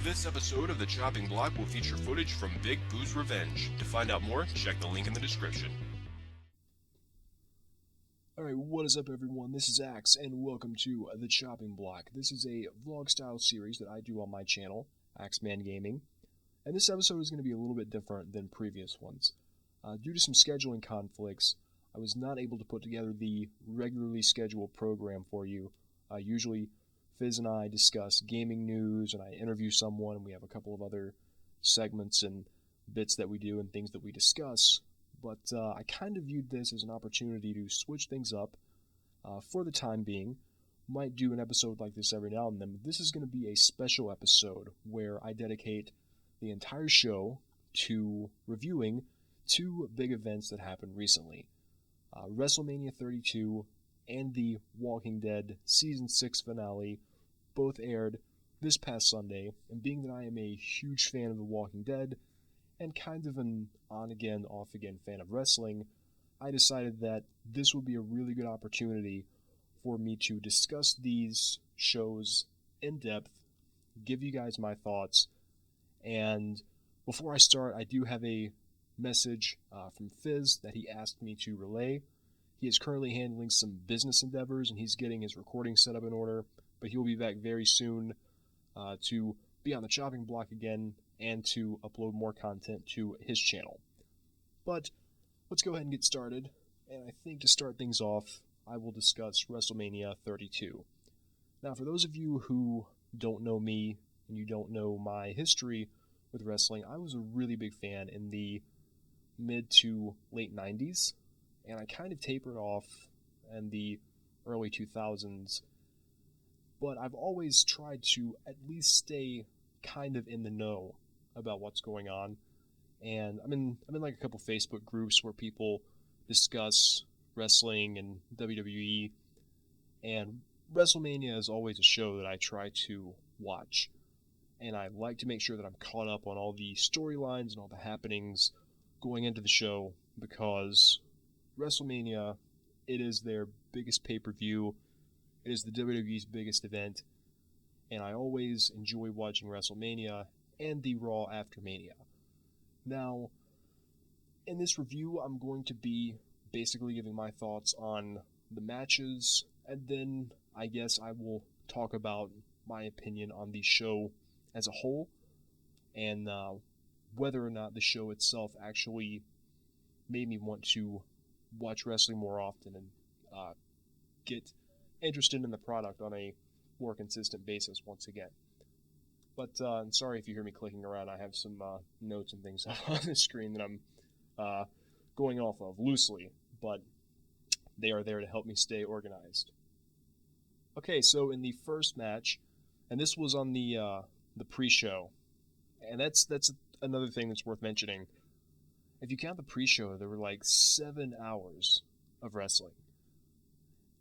This episode of The Chopping Block will feature footage from Big Boo's Revenge. To find out more, check the link in the description. Alright, what is up everyone? This is Axe, and welcome to The Chopping Block. This is a vlog-style series that I do on my channel, AxeMan Gaming, and this episode is going to be a little bit different than previous ones. Due to some scheduling conflicts, I was not able to put together the regularly scheduled program for you. Usually, Fizz and I discuss gaming news, and I interview someone, and we have a couple of other segments and bits that we do and things that we discuss. But I kind of viewed this as an opportunity to switch things up for the time being. Might do an episode like this every now and then, but this is going to be a special episode where I dedicate the entire show to reviewing two big events that happened recently. Wrestlemania 32 and the Walking Dead Season 6 finale both aired this past Sunday, and being that I am a huge fan of The Walking Dead and kind of an on-again, off-again fan of wrestling, I decided that this would be a really good opportunity for me to discuss these shows in depth, give you guys my thoughts, and before I start, I do have a message from Fizz that he asked me to relay. He is currently handling some business endeavors, and he's getting his recording set up in order, but he will be back very soon to be on the chopping block again and to upload more content to his channel. But let's go ahead and get started, and I think to start things off, I will discuss WrestleMania 32. Now, for those of you who don't know me and you don't know my history with wrestling, I was a really big fan in the mid to late 90s, and I kind of tapered off in the early 2000s, but I've always tried to at least stay kind of in the know about what's going on, and I'm in like a couple Facebook groups where people discuss wrestling and WWE, and WrestleMania is always a show that I try to watch, and I like to make sure that I'm caught up on all the storylines and all the happenings going into the show, because WrestleMania, it is their biggest pay-per-view, it is the WWE's biggest event, and I always enjoy watching WrestleMania and the Raw after Mania. Now, in this review, I'm going to be basically giving my thoughts on the matches, and then I guess I will talk about my opinion on the show as a whole, and whether or not the show itself actually made me want to watch wrestling more often and get interested in the product on a more consistent basis once again. But I'm sorry if you hear me clicking around. I have some notes and things on the screen that I'm going off of loosely, but they are there to help me stay organized. Okay, so in the first match, and this was on the pre-show, and that's another thing that's worth mentioning. If you count the pre-show, there were like 7 hours of wrestling.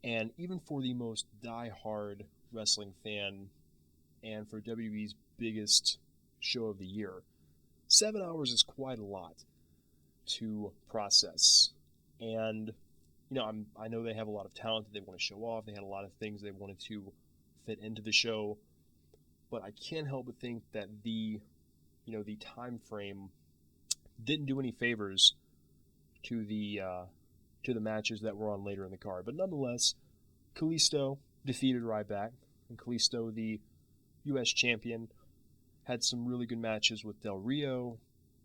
And even for the most die-hard wrestling fan, and for WWE's biggest show of the year, 7 hours is quite a lot to process. And, you know, I know they have a lot of talent that they want to show off. They had a lot of things they wanted to fit into the show. But I can't help but think that the time frame didn't do any favors to the matches that were on later in the card. But nonetheless, Kalisto defeated Ryback, and Kalisto, the U.S. champion, had some really good matches with Del Rio.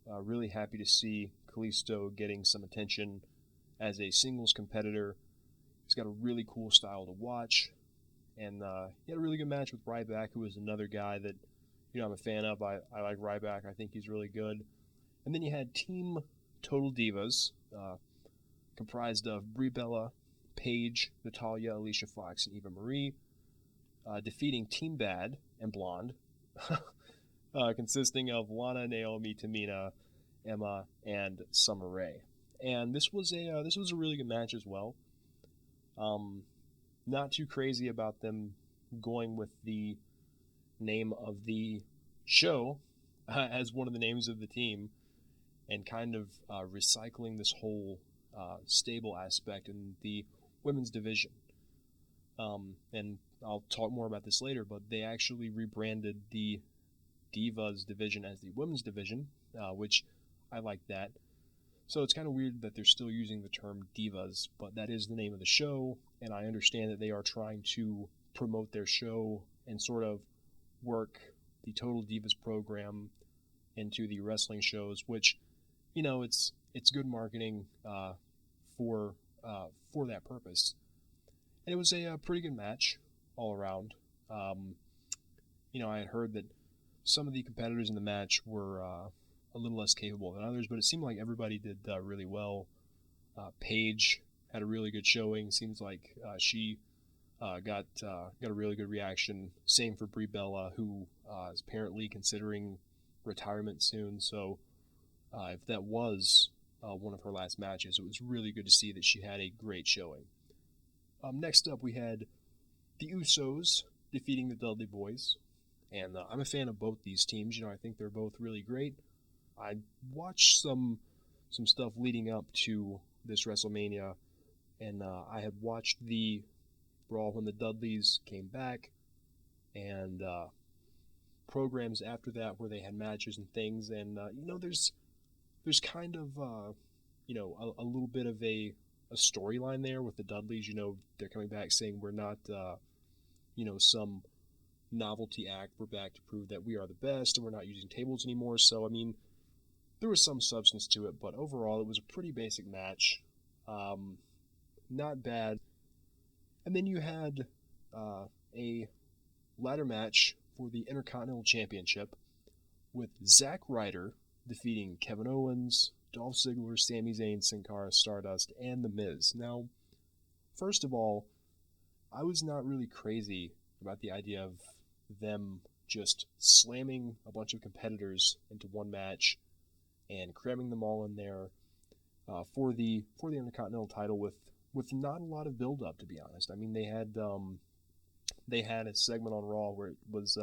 Really happy to see Kalisto getting some attention as a singles competitor. He's got a really cool style to watch, and he had a really good match with Ryback, who is another guy that I'm a fan of. I like Ryback. I think he's really good. And then you had Team Total Divas, comprised of Brie Bella, Paige, Natalya, Alicia Fox, and Eva Marie, defeating Team Bad and Blonde, consisting of Lana, Naomi, Tamina, Emma, and Summer Rae. And this was a really good match as well. Not too crazy about them going with the name of the show as one of the names of the team, and kind of recycling this whole stable aspect in the women's division. And I'll talk more about this later, but they actually rebranded the Divas division as the women's division, which I like that. So it's kind of weird that they're still using the term Divas, but that is the name of the show, and I understand that they are trying to promote their show and sort of work the Total Divas program into the wrestling shows, which, you know, it's good marketing for that purpose. And it was a pretty good match all around. You know, I had heard that some of the competitors in the match were a little less capable than others, but it seemed like everybody did really well. Paige had a really good showing. Seems like she got a really good reaction. Same for Brie Bella, who is apparently considering retirement soon. So if that was one of her last matches, it was really good to see that she had a great showing. Next up, we had the Usos defeating the Dudley Boyz. And I'm a fan of both these teams. You know, I think they're both really great. I watched some stuff leading up to this WrestleMania, and I had watched the Brawl when the Dudleys came back, and programs after that where they had matches and things. And you know, there's kind of you know, a little bit of a storyline there with the Dudleys. You know, they're coming back saying we're not you know, some novelty act. We're back to prove that we are the best, and we're not using tables anymore. So I mean, there was some substance to it, but overall it was a pretty basic match. Not bad. And then you had a ladder match for the Intercontinental Championship with Zack Ryder defeating Kevin Owens, Dolph Ziggler, Sami Zayn, Sin Cara, Stardust, and The Miz. Now, first of all, I was not really crazy about the idea of them just slamming a bunch of competitors into one match and cramming them all in there for the Intercontinental title with not a lot of build up, to be honest. I mean, they had a segment on Raw where it was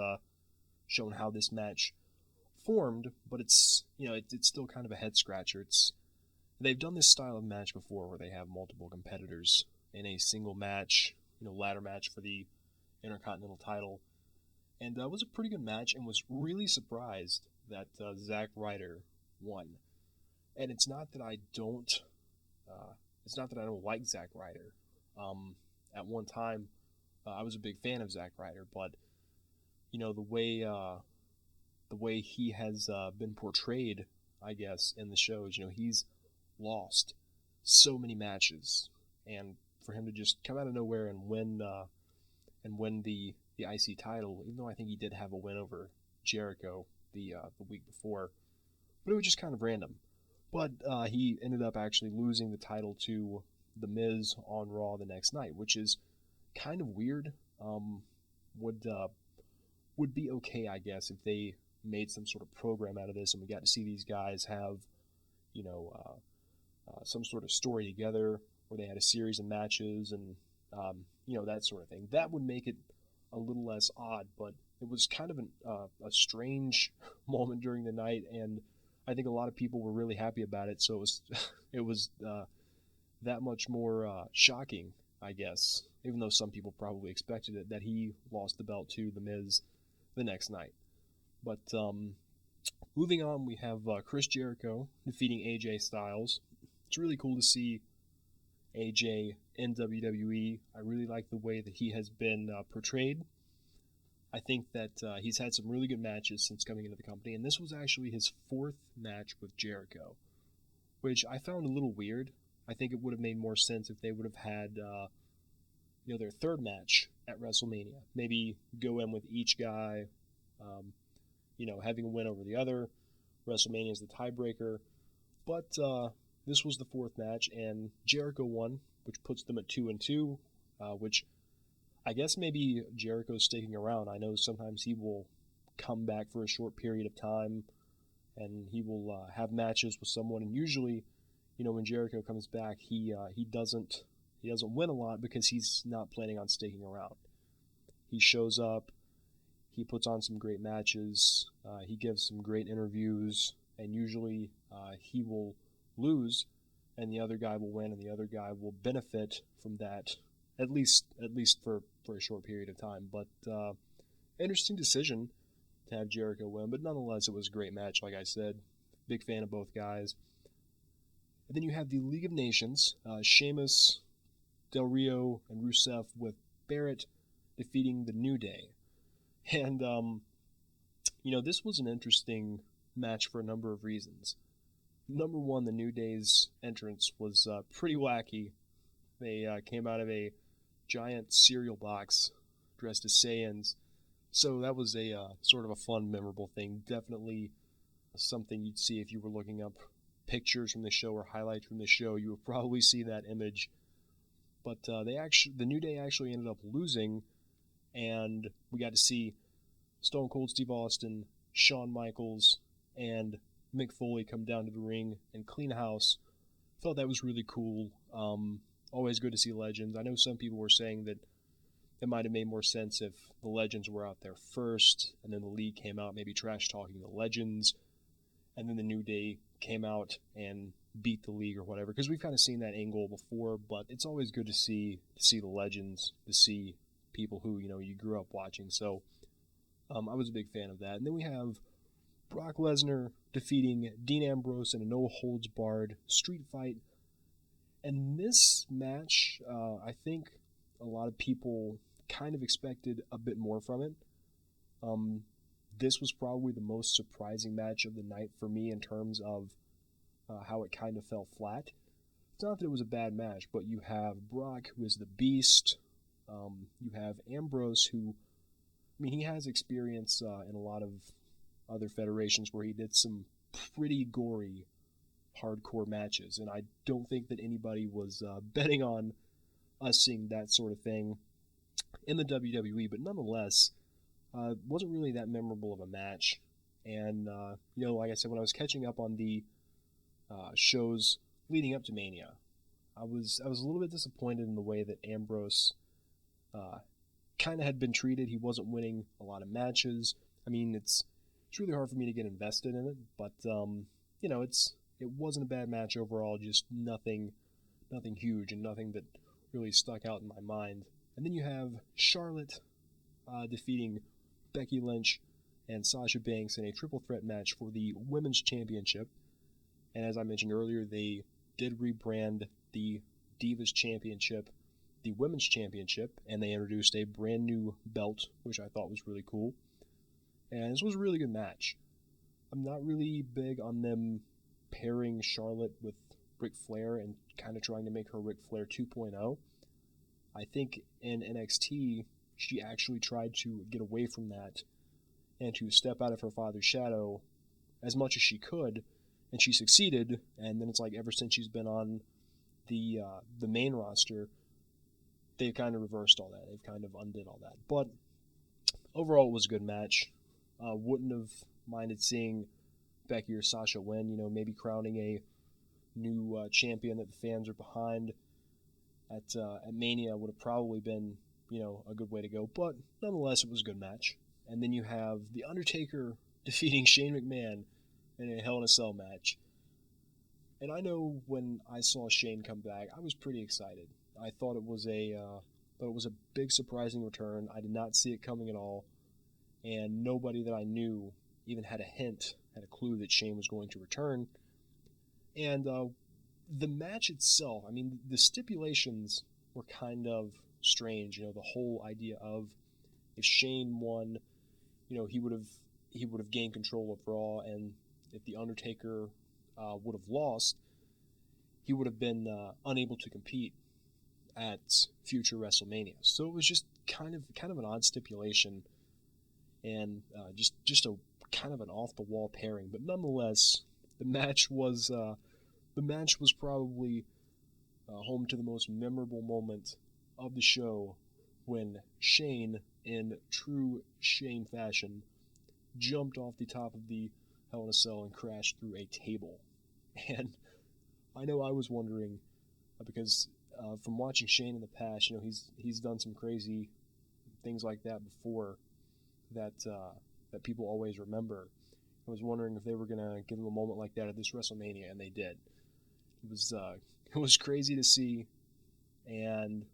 shown how this match formed, but it's, you know, it's still kind of a head scratcher. They've done this style of match before where they have multiple competitors in a single match, you know, ladder match for the Intercontinental title, and it was a pretty good match, and was really surprised that Zack Ryder won. And it's not that I don't like Zack Ryder. At one time, I was a big fan of Zack Ryder, but you know, the way he has been portrayed, I guess, in the shows, you know, he's lost so many matches, and for him to just come out of nowhere and win the IC title, even though I think he did have a win over Jericho the week before, but it was just kind of random. But he ended up actually losing the title to The Miz on Raw the next night, which is kind of weird. Would be okay, I guess, if they made some sort of program out of this and we got to see these guys have, you know, some sort of story together where they had a series of matches and, you know, that sort of thing. That would make it a little less odd, but it was kind of a strange moment during the night, and I think a lot of people were really happy about it, so it was that much more shocking, I guess, even though some people probably expected it, that he lost the belt to The Miz the next night. But moving on, we have Chris Jericho defeating AJ Styles. It's really cool to see AJ in WWE. I really like the way that he has been portrayed. I think that he's had some really good matches since coming into the company, and this was actually his fourth match with Jericho, which I found a little weird. I think it would have made more sense if they would have had you know, their third match at WrestleMania. Maybe go in with each guy, you know, having a win over the other. WrestleMania is the tiebreaker. But this was the fourth match, and Jericho won, which puts them at 2-2, which I guess maybe Jericho's sticking around. I know sometimes he will come back for a short period of time, and he will have matches with someone, and usually, you know, when Jericho comes back, he doesn't win a lot because he's not planning on sticking around. He shows up, he puts on some great matches, he gives some great interviews, and usually he will lose and the other guy will win, and the other guy will benefit from that, at least for a short period of time. But interesting decision to have Jericho win, but nonetheless, it was a great match, like I said. Big fan of both guys. And then you have the League of Nations, Sheamus, Del Rio, and Rusev, with Barrett defeating the New Day. And, this was an interesting match for a number of reasons. Number one, the New Day's entrance was pretty wacky. They came out of a giant cereal box dressed as Saiyans. So that was a sort of a fun, memorable thing. Definitely something you'd see if you were looking up pictures from the show or highlights from the show. You would probably see that image. But the New Day actually ended up losing, and we got to see Stone Cold Steve Austin, Shawn Michaels, and Mick Foley come down to the ring and clean house. Thought that was really cool. Always good to see legends. I know some people were saying that it might have made more sense if the legends were out there first, and then the League came out maybe trash-talking the legends, and then the New Day came out and beat the League or whatever, because we've kind of seen that angle before. But it's always good to see the legends, to see people who you grew up watching. So I was a big fan of that. And then we have Brock Lesnar defeating Dean Ambrose in a no-holds-barred street fight. And this match, I think a lot of people kind of expected a bit more from it. This was probably the most surprising match of the night for me in terms of how it kind of fell flat. It's not that it was a bad match, but you have Brock, who is the Beast. You have Ambrose, who, he has experience in a lot of other federations where he did some pretty gory, hardcore matches, and I don't think that anybody was betting on us seeing that sort of thing in the WWE, but nonetheless, it wasn't really that memorable of a match. And, like I said, when I was catching up on the shows leading up to Mania, I was a little bit disappointed in the way that Ambrose kind of had been treated. He wasn't winning a lot of matches. It's really hard for me to get invested in it, but it wasn't a bad match overall. Just nothing huge and nothing that really stuck out in my mind. And then you have Charlotte defeating Becky Lynch and Sasha Banks in a triple threat match for the Women's Championship. And as I mentioned earlier, they did rebrand the Divas Championship the Women's Championship, and they introduced a brand new belt, which I thought was really cool. And this was a really good match. I'm not really big on them pairing Charlotte with Ric Flair and kind of trying to make her Ric Flair 2.0. I think in NXT, she actually tried to get away from that and to step out of her father's shadow as much as she could, and she succeeded. And then it's like ever since she's been on the main roster, they've kind of reversed all that. They've kind of undid all that. But overall, it was a good match. Wouldn't have minded seeing Becky or Sasha win, maybe crowning a new champion that the fans are behind at Mania would have probably been, a good way to go. But nonetheless, it was a good match. And then you have The Undertaker defeating Shane McMahon in a Hell in a Cell match. And I know when I saw Shane come back, I was pretty excited. I thought it was a big surprising return. I did not see it coming at all. And nobody that I knew even had a clue that Shane was going to return. And the match itself, the stipulations were kind of strange. The whole idea of if Shane won, he would have gained control of Raw, and if The Undertaker would have lost, he would have been unable to compete at future WrestleMania. So it was just kind of an odd stipulation, and just a kind of an off the wall pairing. But nonetheless, the match was probably home to the most memorable moment of the show, when Shane, in true Shane fashion, jumped off the top of the Hell in a Cell and crashed through a table. And I know I was wondering, because from watching Shane in the past, he's done some crazy things like that before that people always remember. I was wondering if they were going to give him a moment like that at this WrestleMania, and they did. It was crazy to see, and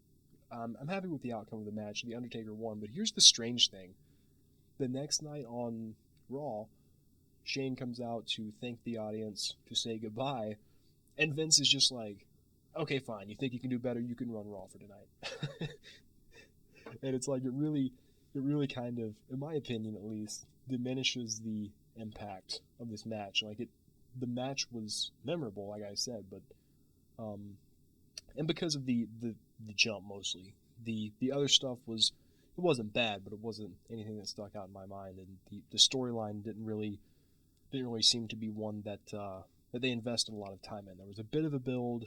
I'm happy with the outcome of the match. The Undertaker won, but here's the strange thing: the next night on Raw, Shane comes out to thank the audience, to say goodbye, and Vince is just like, "Okay, fine. You think you can do better? You can run Raw for tonight." And it's like it really kind of, in my opinion at least, diminishes the impact of this match. The match was memorable, like I said, but and because of the jump mostly, the other stuff it wasn't bad, but it wasn't anything that stuck out in my mind, and the storyline didn't really seem to be one that they invested a lot of time in. There was a bit of a build,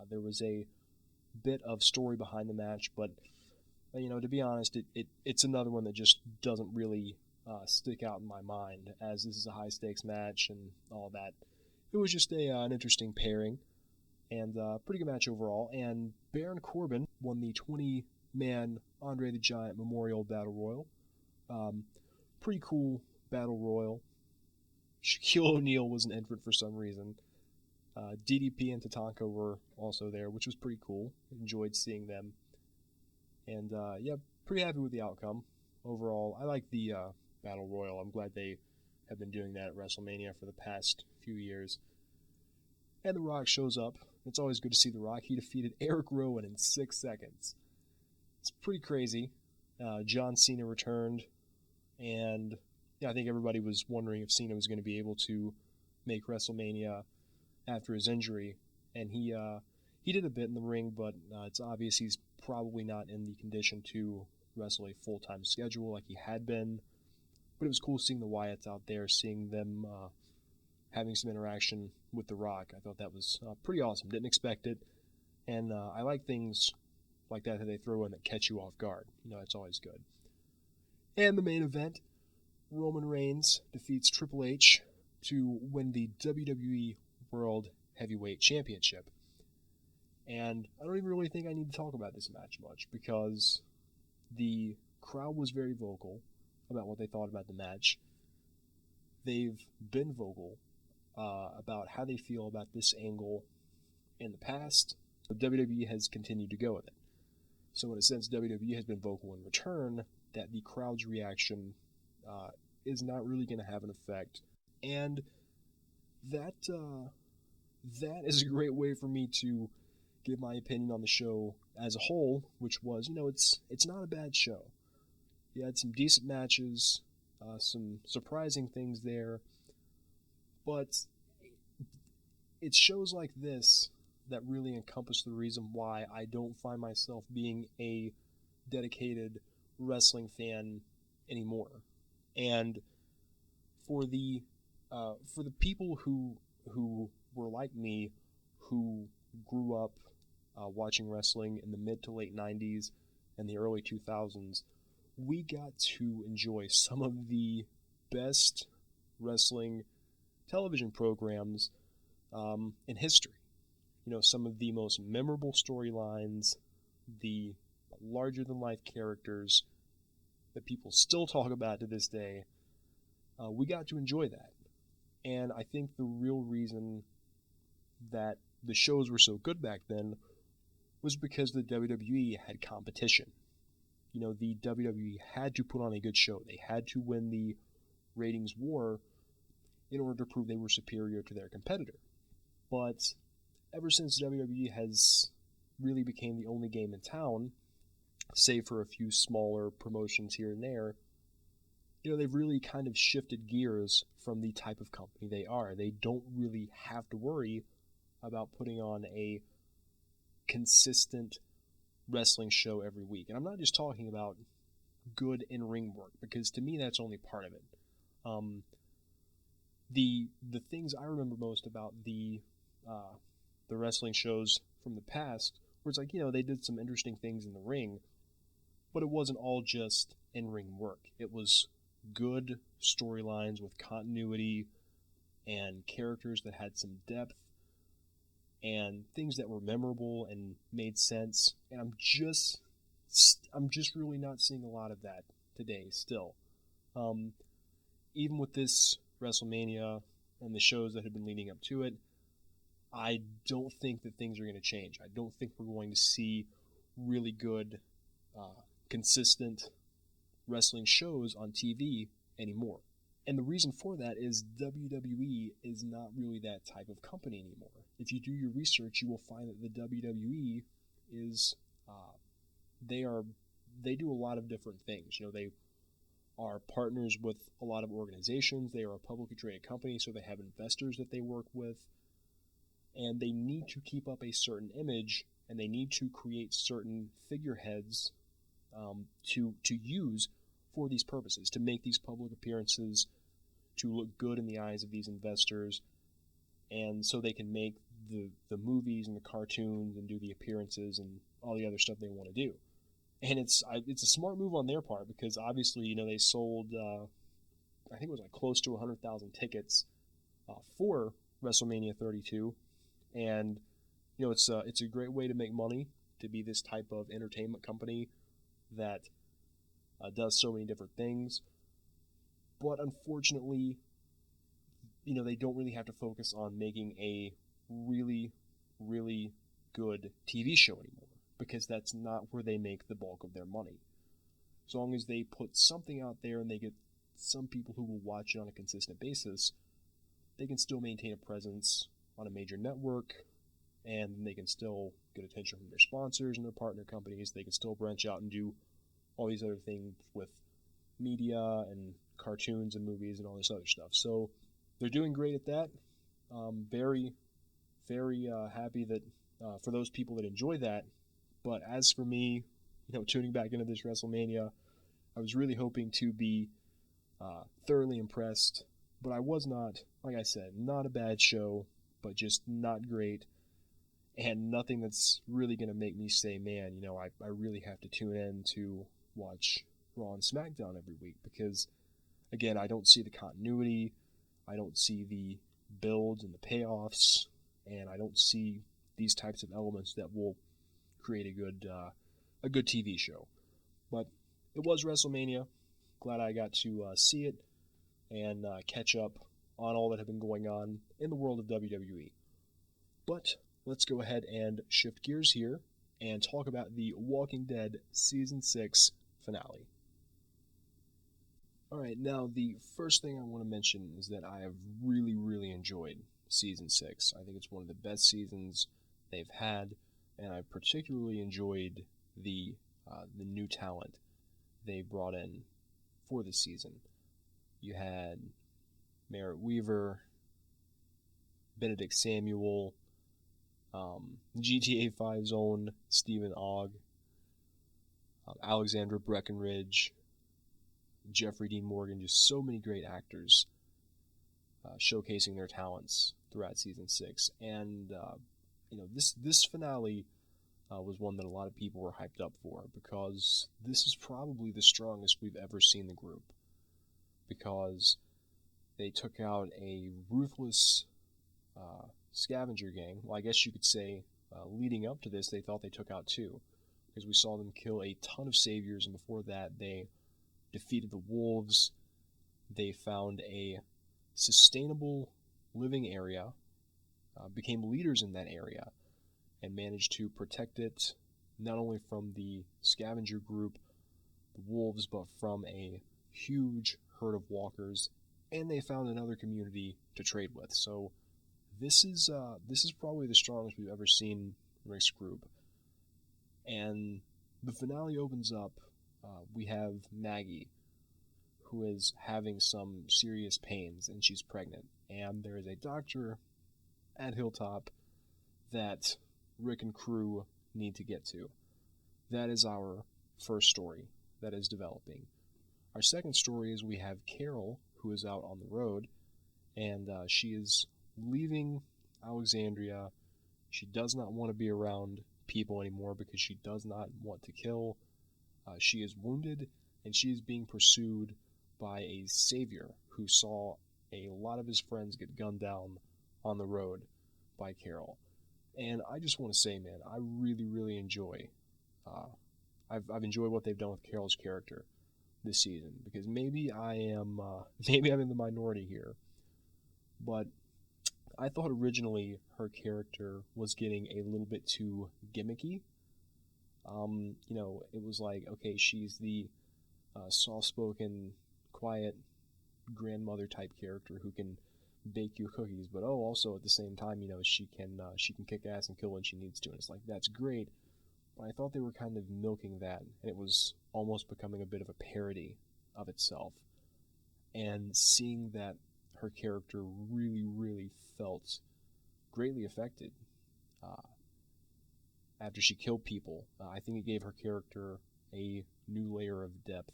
there was a bit of story behind the match, but to be honest, it's another one that just doesn't really stick out in my mind, as this is a high-stakes match and all that. It was just an interesting pairing, and pretty good match overall. And Baron Corbin won the 20-man Andre the Giant Memorial Battle Royal. Pretty cool Battle Royal. Shaquille O'Neal was an entrant for some reason. DDP and Tatanka were also there, which was pretty cool. Enjoyed seeing them. And yeah, pretty happy with the outcome overall. I like the Battle Royal. I'm glad they have been doing that at WrestleMania for the past few years. And The Rock shows up. It's always good to see The Rock. He defeated Eric Rowan in 6 seconds. It's pretty crazy. John Cena returned, and yeah, I think everybody was wondering if Cena was going to be able to make WrestleMania after his injury, and he did a bit in the ring, but it's obvious he's probably not in the condition to wrestle a full-time schedule like he had been. But it was cool seeing the Wyatts out there, seeing them having some interaction with The Rock. I thought that was pretty awesome. Didn't expect it, and I like things like that they throw in that catch you off guard. It's always good. And the main event, Roman Reigns defeats Triple H to win the WWE World Heavyweight Championship. And I don't even really think I need to talk about this match much, because the crowd was very vocal about what they thought about the match. They've been vocal about how they feel about this angle in the past, but WWE has continued to go with it. So in a sense, WWE has been vocal in return that the crowd's reaction is not really going to have an effect. And that is a great way for me to give my opinion on the show as a whole, which was, it's not a bad show. You had some decent matches, some surprising things there, but it's shows like this that really encompass the reason why I don't find myself being a dedicated wrestling fan anymore. And for the people who were like me, who grew up watching wrestling in the mid to late 90s and the early 2000s, we got to enjoy some of the best wrestling television programs in history. Some of the most memorable storylines, the larger-than-life characters that people still talk about to this day. We got to enjoy that. And I think the real reason that the shows were so good back then was because the WWE had competition. The WWE had to put on a good show. They had to win the ratings war in order to prove they were superior to their competitor. But ever since WWE has really became the only game in town, save for a few smaller promotions here and there, they've really kind of shifted gears from the type of company they are. They don't really have to worry about putting on a consistent wrestling show every week. And I'm not just talking about good in-ring work, because to me that's only part of it. The things I remember most about the wrestling shows from the past, where it's like, they did some interesting things in the ring, but it wasn't all just in-ring work. It was good storylines with continuity and characters that had some depth and things that were memorable and made sense. And I'm just really not seeing a lot of that today still. Even with this WrestleMania and the shows that have been leading up to it, I don't think that things are going to change. I don't think we're going to see really good, consistent wrestling shows on TV anymore. And the reason for that is WWE is not really that type of company anymore. If you do your research, you will find that the WWE is, they do a lot of different things. They are partners with a lot of organizations. They are a publicly traded company, so they have investors that they work with. And they need to keep up a certain image, and they need to create certain figureheads to use for these purposes, to make these public appearances, to look good in the eyes of these investors, and so they can make the movies and the cartoons and do the appearances and all the other stuff they want to do. And it's a smart move on their part, because obviously, they sold, I think it was like close to 100,000 tickets for WrestleMania 32, and it's a great way to make money, to be this type of entertainment company that does so many different things. But unfortunately, they don't really have to focus on making a really, really good TV show anymore, because that's not where they make the bulk of their money. As long as they put something out there and they get some people who will watch it on a consistent basis, they can still maintain a presence on a major network, and they can still get attention from their sponsors and their partner companies. They can still branch out and do all these other things with media and cartoons and movies and all this other stuff. So they're doing great at that. Very, very happy that for those people that enjoy that. But as for me, tuning back into this WrestleMania, I was really hoping to be thoroughly impressed, but I was not. Like I said, not a bad show, but just not great, and nothing that's really going to make me say, man, I really have to tune in to watch Raw and SmackDown every week, because, again, I don't see the continuity, I don't see the builds and the payoffs, and I don't see these types of elements that will create a good TV show. But it was WrestleMania. Glad I got to see it and catch up on all that had been going on in the world of WWE. But let's go ahead and shift gears here and talk about the Walking Dead Season 6 finale. Alright, now the first thing I want to mention is that I have really, really enjoyed Season 6. I think it's one of the best seasons they've had, and I particularly enjoyed the new talent they brought in for this season. You had Merritt Weaver, Benedict Samuel, GTA 5's own Stephen Ogg, Alexandra Breckenridge, Jeffrey Dean Morgan, just so many great actors showcasing their talents throughout Season 6. And, this finale was one that a lot of people were hyped up for, because this is probably the strongest we've ever seen the group. Because they took out a ruthless scavenger gang. Well, I guess you could say, leading up to this, they thought they took out two, because we saw them kill a ton of saviors, and before that, they defeated the wolves. They found a sustainable living area, became leaders in that area, and managed to protect it not only from the scavenger group, the wolves, but from a huge herd of walkers, and they found another community to trade with. So this is probably the strongest we've ever seen Rick's group. And the finale opens up. We have Maggie, who is having some serious pains, and she's pregnant. And there is a doctor at Hilltop that Rick and crew need to get to. That is our first story that is developing. Our second story is we have Carol, who is out on the road, and she is leaving Alexandria. She does not want to be around people anymore because she does not want to kill. She is wounded, and she is being pursued by a savior who saw a lot of his friends get gunned down on the road by Carol. And I just want to say, man, I really, really enjoy. I've enjoyed what they've done with Carol's character this season, because maybe I'm in the minority here, but I thought originally her character was getting a little bit too gimmicky. It was like, okay, she's the soft-spoken, quiet grandmother type character who can bake you cookies, but also at the same time, she can kick ass and kill when she needs to, and it's like, that's great. But I thought they were kind of milking that, and it was almost becoming a bit of a parody of itself. And seeing that her character really, really felt greatly affected after she killed people, I think it gave her character a new layer of depth.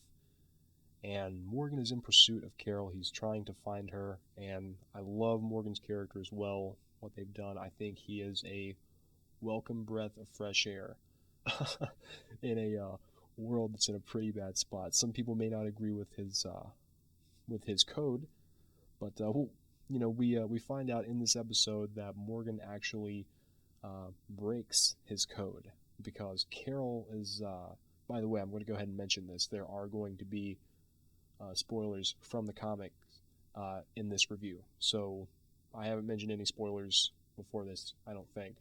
And Morgan is in pursuit of Carol. He's trying to find her, and I love Morgan's character as well, what they've done. I think he is a welcome breath of fresh air in a world that's in a pretty bad spot. Some people may not agree with his code, but we find out in this episode that Morgan actually breaks his code, because Carol is. By the way, I'm going to go ahead and mention this. There are going to be spoilers from the comics in this review, so I haven't mentioned any spoilers before this, I don't think.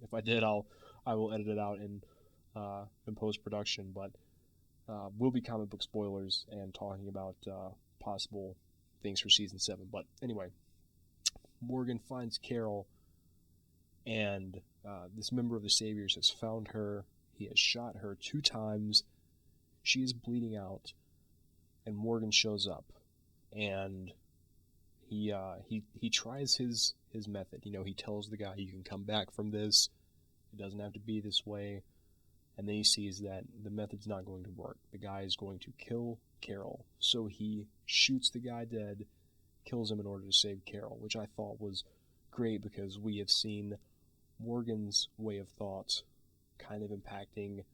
If I did, I will edit it out in post-production, but will be comic book spoilers and talking about possible things for season 7. But anyway, Morgan finds Carol, and this member of the Saviors has found her. He has shot her 2 times. She is bleeding out, and Morgan shows up, and he tries his method. He tells the guy, you can come back from this. It doesn't have to be this way. And then he sees that the method's not going to work. The guy is going to kill Carol. So he shoots the guy dead, kills him in order to save Carol, which I thought was great, because we have seen Morgan's way of thought kind of impacting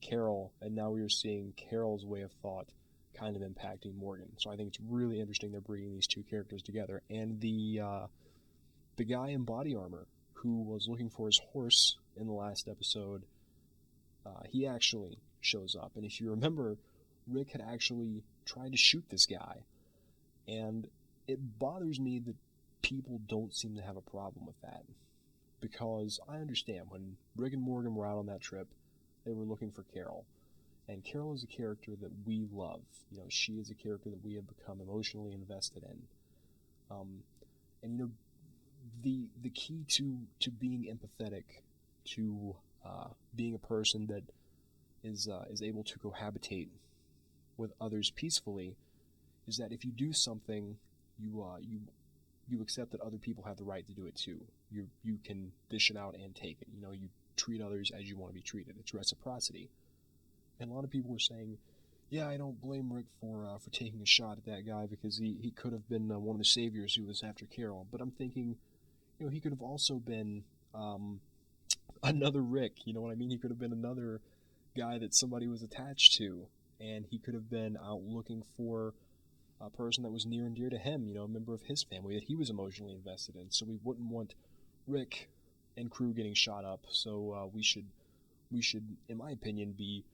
Carol, and now we are seeing Carol's way of thought kind of impacting Morgan. So I think it's really interesting they're bringing these 2 characters together. And the guy in body armor who was looking for his horse in the last episode, he actually shows up. And if you remember, Rick had actually tried to shoot this guy, and it bothers me that people don't seem to have a problem with that, because I understand when Rick and Morgan were out on that trip, they were looking for Carol. And Carol is a character that we love. She is a character that we have become emotionally invested in. The key to being empathetic, to being a person that is able to cohabitate with others peacefully, is that if you do something, you accept that other people have the right to do it too. You can dish it out and take it. You treat others as you want to be treated. It's reciprocity. And a lot of people were saying, yeah, I don't blame Rick for taking a shot at that guy, because he could have been one of the Saviors who was after Carol. But I'm thinking, he could have also been another Rick. You know what I mean? He could have been another guy that somebody was attached to, and he could have been out looking for a person that was near and dear to him, a member of his family that he was emotionally invested in. So we wouldn't want Rick and crew getting shot up. So we should, in my opinion, be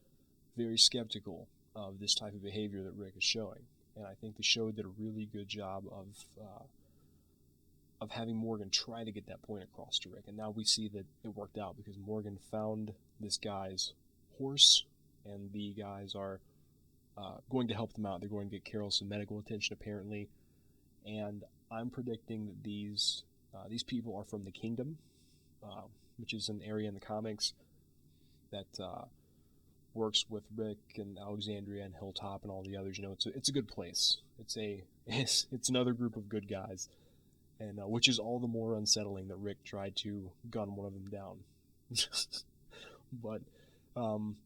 very skeptical of this type of behavior that Rick is showing. And I think the show did a really good job of having Morgan try to get that point across to Rick. And now we see that it worked out, because Morgan found this guy's horse, and the guys are going to help them out. They're going to get Carol some medical attention, apparently. And I'm predicting that these people are from the Kingdom, which is an area in the comics that works with Rick and Alexandria and Hilltop and all the others. It's a good place. It's another group of good guys, and which is all the more unsettling that Rick tried to gun one of them down. But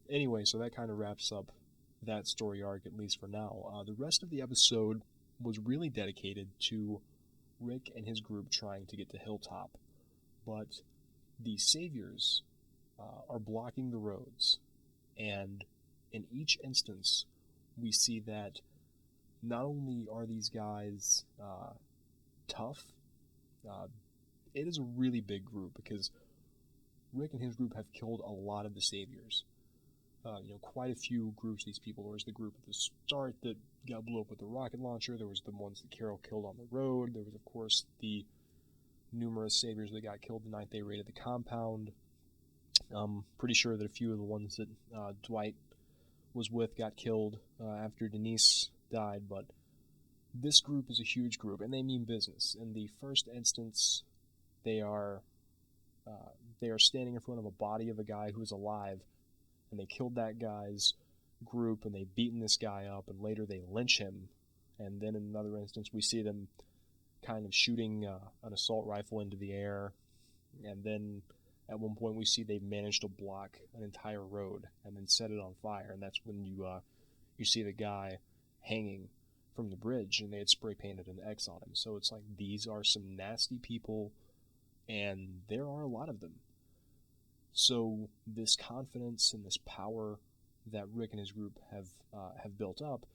anyway, so that kind of wraps up that story arc, at least for now. The rest of the episode was really dedicated to Rick and his group trying to get to Hilltop, but the Saviors are blocking the roads, and in each instance we see that not only are these guys tough, it is a really big group, because Rick and his group have killed a lot of the Saviors. Quite a few groups of these people. There was the group at the start that got blew up with the rocket launcher. There was the ones that Carol killed on the road. There was, of course, the numerous Saviors that got killed the night they raided the compound. Pretty sure that a few of the ones that Dwight was with got killed after Denise died, but this group is a huge group, and they mean business. In the first instance, they are standing in front of a body of a guy who's alive, and they killed that guy's group, and they've beaten this guy up, and later they lynch him. And then in another instance, we see them kind of shooting an assault rifle into the air, and then at one point we see they've managed to block an entire road and then set it on fire, and that's when you see the guy hanging from the bridge, and they had spray painted an X on him. So it's like, these are some nasty people, and there are a lot of them. So this confidence and this power that Rick and his group have built up,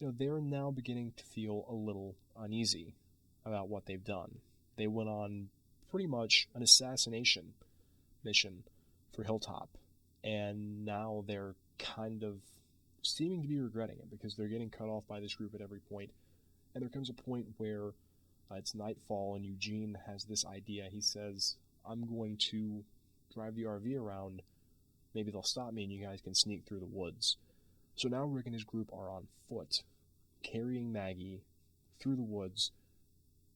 they're now beginning to feel a little uneasy about what they've done. They went on pretty much an assassination mission for Hilltop, and now they're kind of seeming to be regretting it, because they're getting cut off by this group at every point. And there comes a point where it's nightfall, and Eugene has this idea. He says, I'm going to drive the RV around. Maybe they'll stop me and you guys can sneak through the woods. So now Rick and his group are on foot, carrying Maggie through the woods,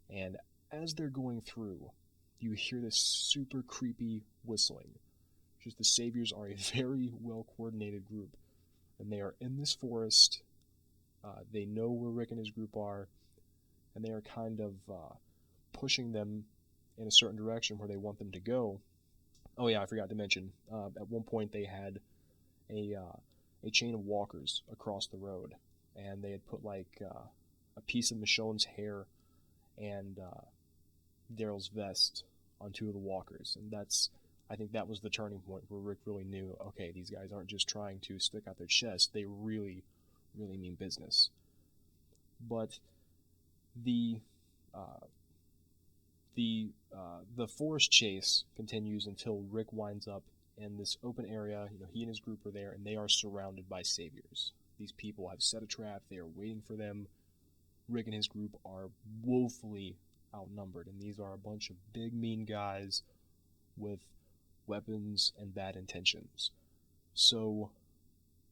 and as they're going through, you hear this super creepy whistling. Just the Saviors are a very well-coordinated group, and they are in this forest. They know where Rick and his group are, and they are kind of pushing them in a certain direction where they want them to go. Oh yeah, I forgot to mention, at one point they had a chain of walkers across the road, and they had put like a piece of Michonne's hair and Daryl's vest on two of the walkers, and I think that was the turning point where Rick really knew, okay, these guys aren't just trying to stick out their chest, they really, really mean business. But the forest chase continues until Rick winds up in this open area. He and his group are there, and they are surrounded by Saviors. These people have set a trap. They are waiting for them. Rick and his group are woefully outnumbered, and these are a bunch of big, mean guys with weapons and bad intentions. So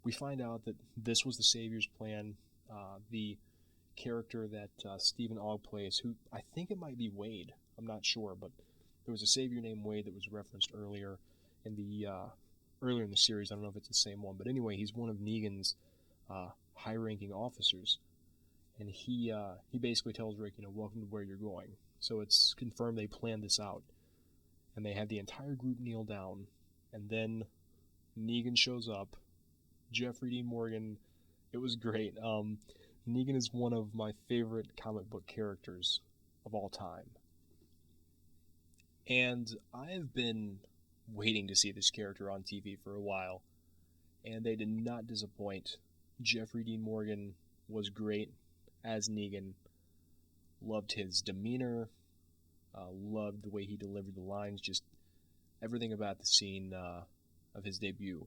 we find out that this was the Saviors' plan. The character that Stephen Ogg plays, who I think it might be Wade, I'm not sure, but there was a Savior named Wade that was referenced earlier in the series. I don't know if it's the same one, but anyway, he's one of Negan's high-ranking officers, and he basically tells Rick, welcome to where you're going. So it's confirmed they planned this out, and they had the entire group kneel down, and then Negan shows up. Jeffrey Dean Morgan, it was great. Negan is one of my favorite comic book characters of all time. And I've been waiting to see this character on TV for a while, and they did not disappoint. Jeffrey Dean Morgan was great as Negan. Loved his demeanor, loved the way he delivered the lines, just everything about the scene of his debut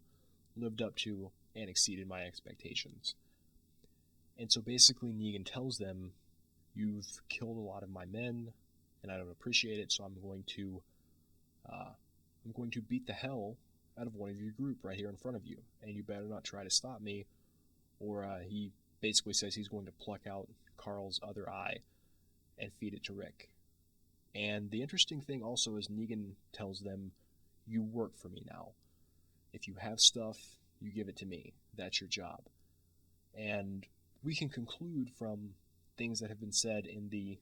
lived up to and exceeded my expectations. And so basically Negan tells them, you've killed a lot of my men, and I don't appreciate it, so I'm going to beat the hell out of one of your group right here in front of you, and you better not try to stop me, or he basically says he's going to pluck out Carl's other eye and feed it to Rick. And the interesting thing also is Negan tells them, you work for me now. If you have stuff, you give it to me. That's your job. And we can conclude from things that have been said in the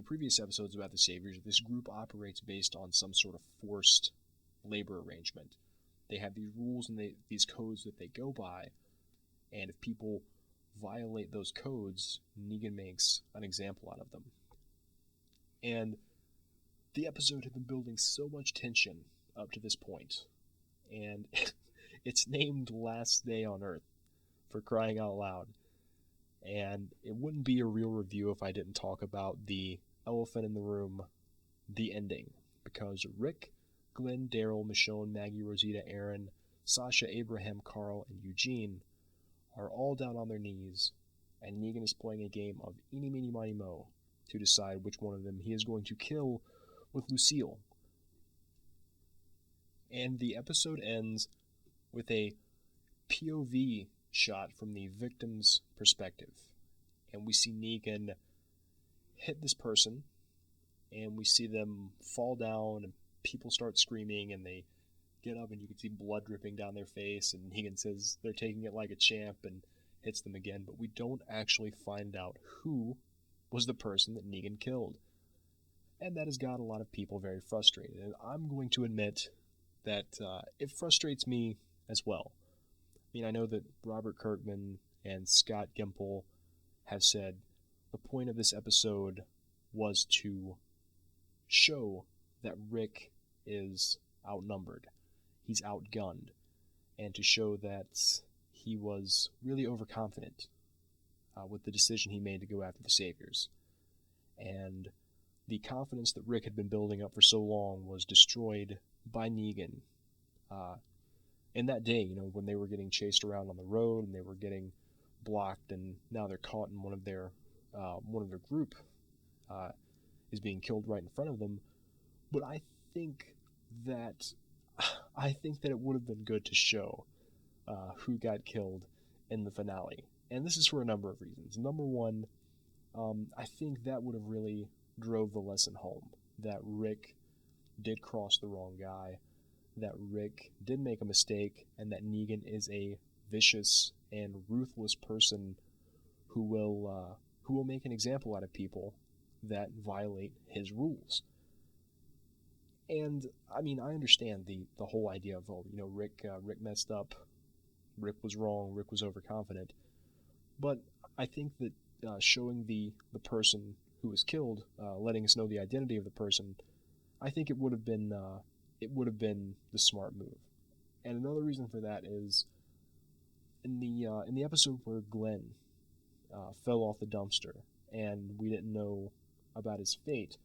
previous episodes about the Saviors, this group operates based on some sort of forced labor arrangement. They have these rules and these codes that they go by, and if people violate those codes, Negan makes an example out of them. And the episode had been building so much tension up to this point, and it's named Last Day on Earth, for crying out loud. And it wouldn't be a real review if I didn't talk about the elephant in the room, the ending. Because Rick, Glenn, Daryl, Michonne, Maggie, Rosita, Aaron, Sasha, Abraham, Carl, and Eugene are all down on their knees, and Negan is playing a game of eeny, meeny, miny, mo to decide which one of them he is going to kill with Lucille. And the episode ends with a POV shot from the victim's perspective. And we see Negan hit this person, and we see them fall down, and people start screaming, and they get up, and you can see blood dripping down their face, and Negan says they're taking it like a champ, and hits them again, but we don't actually find out who was the person that Negan killed. And that has got a lot of people very frustrated, and I'm going to admit that it frustrates me as well. I mean, I know that Robert Kirkman and Scott Gimple have said the point of this episode was to show that Rick is outnumbered. He's outgunned. And to show that he was really overconfident with the decision he made to go after the Saviors. And the confidence that Rick had been building up for so long was destroyed by Negan. And that day, when they were getting chased around on the road and they were getting blocked, and now they're caught in one of their group is being killed right in front of them. But I think that it would have been good to show who got killed in the finale, and this is for a number of reasons. Number one, I think that would have really drove the lesson home that Rick did cross the wrong guy, that Rick did make a mistake, and that Negan is a vicious and ruthless person who will make an example out of people that violate his rules. And I mean, I understand the whole idea of Rick messed up, Rick was wrong, Rick was overconfident, but I think that showing the person who was killed, letting us know the identity of the person, I think it would have been the smart move. And another reason for that is in the episode where Glenn fell off the dumpster and we didn't know about his fate,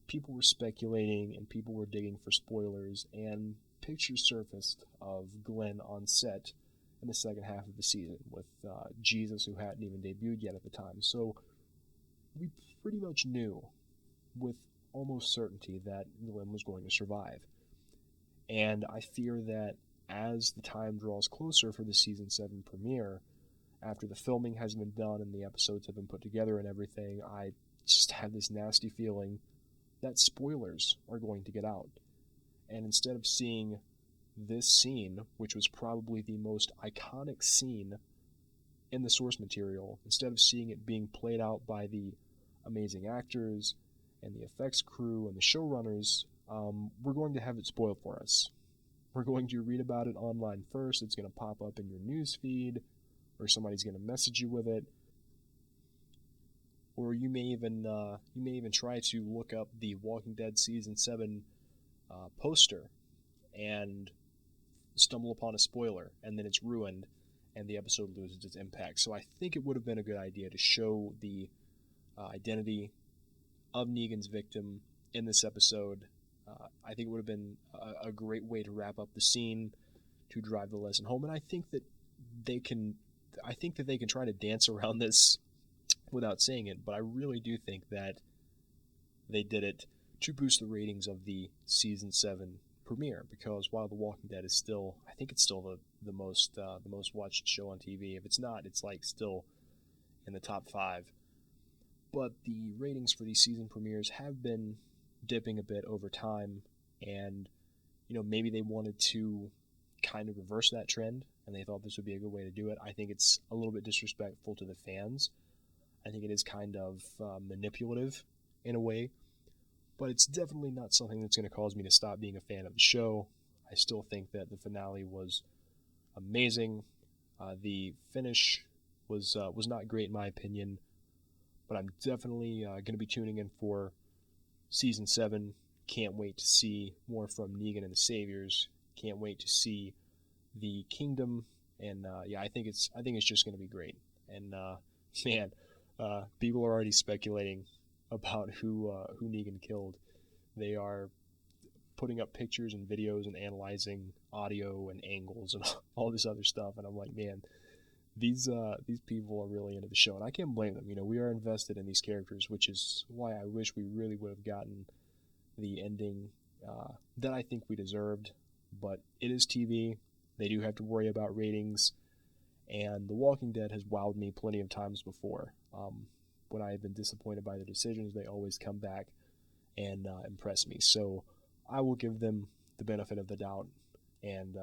people were speculating and people were digging for spoilers, and pictures surfaced of Glenn on set in the second half of the season with Jesus, who hadn't even debuted yet at the time. So we pretty much knew with almost certainty that Glenn was going to survive. And I fear that as the time draws closer for the Season 7 premiere, after the filming has been done and the episodes have been put together and everything, I just have this nasty feeling that spoilers are going to get out. And instead of seeing this scene, which was probably the most iconic scene in the source material, instead of seeing it being played out by the amazing actors and the effects crew and the showrunners, we're going to have it spoiled for us. We're going to read about it online first. It's going to pop up in your news feed, or somebody's going to message you with it, or you may even try to look up the Walking Dead Season 7 poster and stumble upon a spoiler, and then it's ruined and the episode loses its impact. So I think it would have been a good idea to show the identity of Negan's victim in this episode. I think it would have been a great way to wrap up the scene, to drive the lesson home, and I think that they can try to dance around this without saying it, but I really do think that they did it to boost the ratings of the Season 7 premiere, because while The Walking Dead is still, I think it's still the most watched show on TV. If it's not, it's like still in the top 5. But the ratings for these season premieres have been dipping a bit over time, and maybe they wanted to kind of reverse that trend, and they thought this would be a good way to do it. I think it's a little bit disrespectful to the fans. I think it is kind of manipulative in a way, but it's definitely not something that's going to cause me to stop being a fan of the show. I still think that the finale was amazing. The finish was not great in my opinion, but I'm definitely going to be tuning in for Season 7. Can't wait to see more from Negan and the Saviors. Can't wait to see the Kingdom, and I think it's just going to be great. And man, people are already speculating about who Negan killed. They are putting up pictures and videos and analyzing audio and angles and all this other stuff, and I'm like, man, these people are really into the show, and I can't blame them. We are invested in these characters, which is why I wish we really would have gotten the ending that I think we deserved. But it is TV. They do have to worry about ratings, and The Walking Dead has wowed me plenty of times before. When I have been disappointed by the decisions, they always come back and impress me. So I will give them the benefit of the doubt. And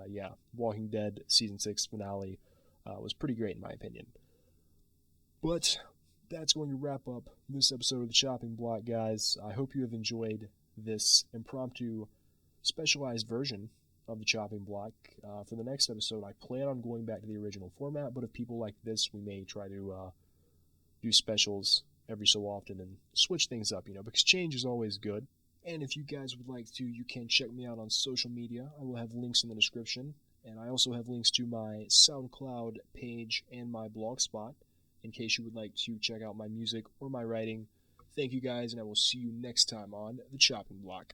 Walking Dead Season 6 finale was pretty great in my opinion. But that's going to wrap up this episode of The Chopping Block, guys. I hope you have enjoyed this impromptu specialized version of The Chopping Block. For the next episode, I plan on going back to the original format, but if people like this, we may try to do specials every so often and switch things up, because change is always good. And if you guys would like to, you can check me out on social media. I will have links in the description. And I also have links to my SoundCloud page and my blogspot in case you would like to check out my music or my writing. Thank you guys, and I will see you next time on The Chopping Block.